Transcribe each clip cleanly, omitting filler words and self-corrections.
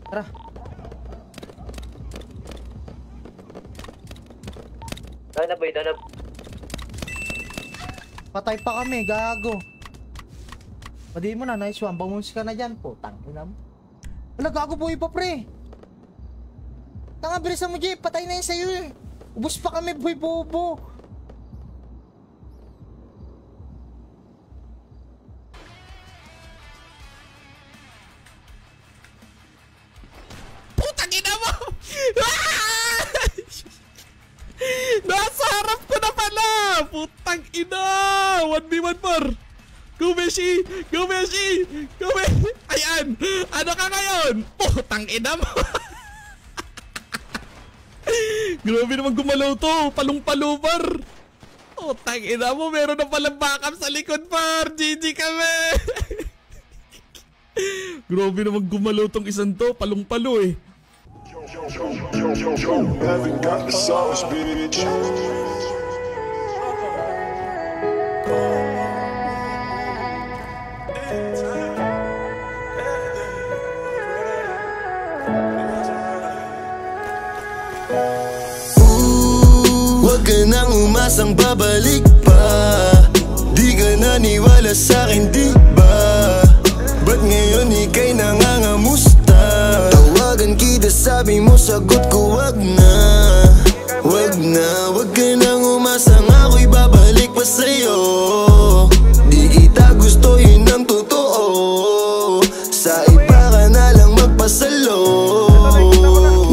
Tara. Dala boy, dala. Patay pa kami, gago. Pwede mo na, nice one. Bangus ka na dyan po. Tangina mo. Wala, gago buhay pa pre. Tanga, bilisan mo Jay. Patay na yun sa'yo eh. Ubus pa kami, boy bobo. Putang ina mo! Nasa harap ko na pala! Putang ina! 1v1 par! Go Beshi! Go Beshi! Go Beshi! Ayan! Ano ka ngayon? Putang ina mo! Grabe naman gumalaw to! Palong-palo par! Putang ina mo! Meron na palang backup sa likod par! GG kami! Grabe naman gumalaw tong isang to! Palong-palo eh! Haven't got the sauce, bitch. Huwag ka nang umasang babalik pa. Di ka naniwala sa'kin, di ba? Ba't ngayon ika'y nangangamusta? Tawagan kita, sabi mo, sagot ko wag na. Wag na, wag ka nang umasang ako'y babalik pa sa'yo. Di kita gusto, yun ang totoo. Sa iba ka na lang magpasalo.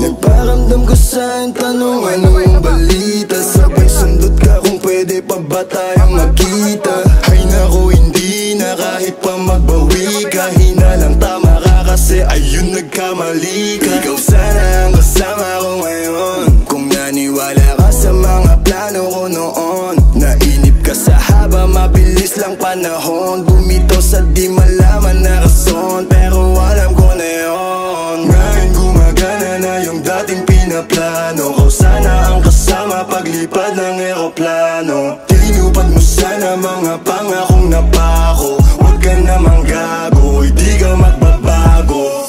Nagparamdam ko sa'kin, tanong ano yung balita. Sabay sundot ka kung pwede pa ba tayong magkita. Ay naku, hindi na kahit pa magbawi ka. Hinalang tama ka kasi ayun nagkamali ka. Ikaw sana ang kasama ko ngayon. Kung naniwala ka sa mga plano ko noon. Nainip ka sa haba, mabilis lang panahon. Bumitaw sa di malaman na rason, pero alam ko na yun. Ngayon gumagana na yung dating pinaplano. Kau sana ang kasama paglipad ng eroplano. Tinupad mo sana mga pangakong napako. Huwag ka namang gago, hindi ka magbabago.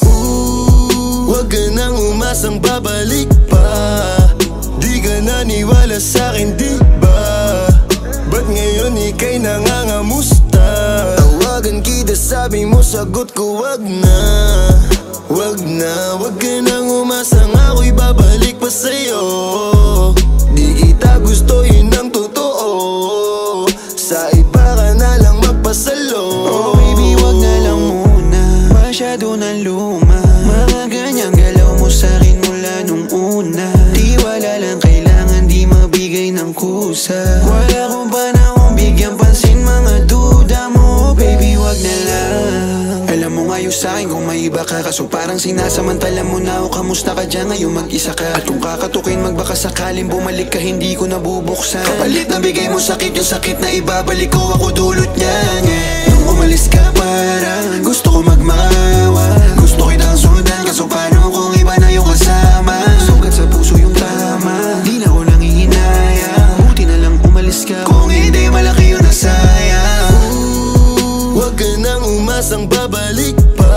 Huwag ka nang umasang babalik pa. Di ka naniwala sa'kin, di ba? Ba't ngayon ika'y nangangamusta? Tawagan kita, sabi mo, sagot ko wag na. Wag na, wag ka nang umasang ako'y babalik pa sa'yo. Di kita gusto, yun ang totoo. Sa iba ka na lang magpasalo. Oh baby, wag na lang muna. Masyado na luma. Mga ganyang galaw mo sa'kin mula nung una. Di wala lang kailangan, di mabigay ng kusa. Wala kong panahon bigyan pansin mga duda mo. Baby, wag na lang. Alam mo ngayon sa'kin kung may iba ka. Kaso parang sinasamantala mo na o kamusta ka dyan ngayon mag-isa ka. At kung kakatukin magbaka sakaling bumalik ka, hindi ko nabubuksan. Kapalit na bigay mo sakit, yung sakit na ibabalik ko, ako dulot niyan, yeah. Nung umalis ka parang gusto ko magmakawa. Gusto kitang sundan, kaso paano kung iba na yung kasama? Sugat sa puso yung tama, di na ko nangihinayang. Buti na lang umalis ka, kung hindi malaki yun na sayang. Huwag ka nang umasang babalik pa.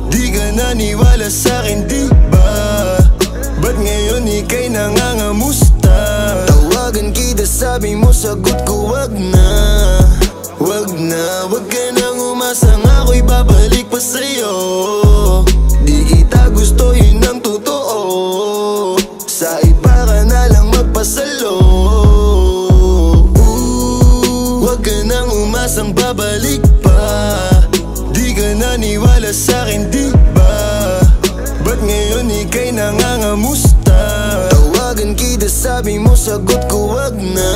Di ka naniwala sa'kin, di ba? Ba't ngayon ika'y nangangamusta? Tawagan kita, sabi mo, sagot ko wag na. Wag na, wag ka nang umasang ako'y babalik pa sa'yo. Di kita gusto, yun ang totoo. Sa iba ka na lang magpasalo. Huwag ka nang umasang babalik pa. Di ka naniwala sa'kin, di ba? Ba't ngayon ika'y nangangamusta? Tawagan kita, sabi mo, sagot ko wag na.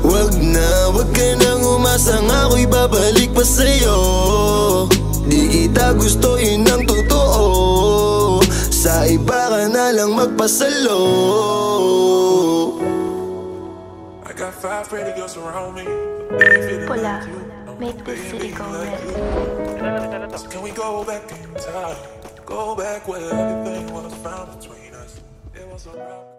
Wag na, wag ka nang umasang ako'y babalik pa sa'yo. Di kita gusto, yun ang totoo. Sa iba ka na lang magpasalo. I got 5 pretty girls around me. Pula, make this city go red. Can we go back in time? Go back where everything was found between us. It was a rock.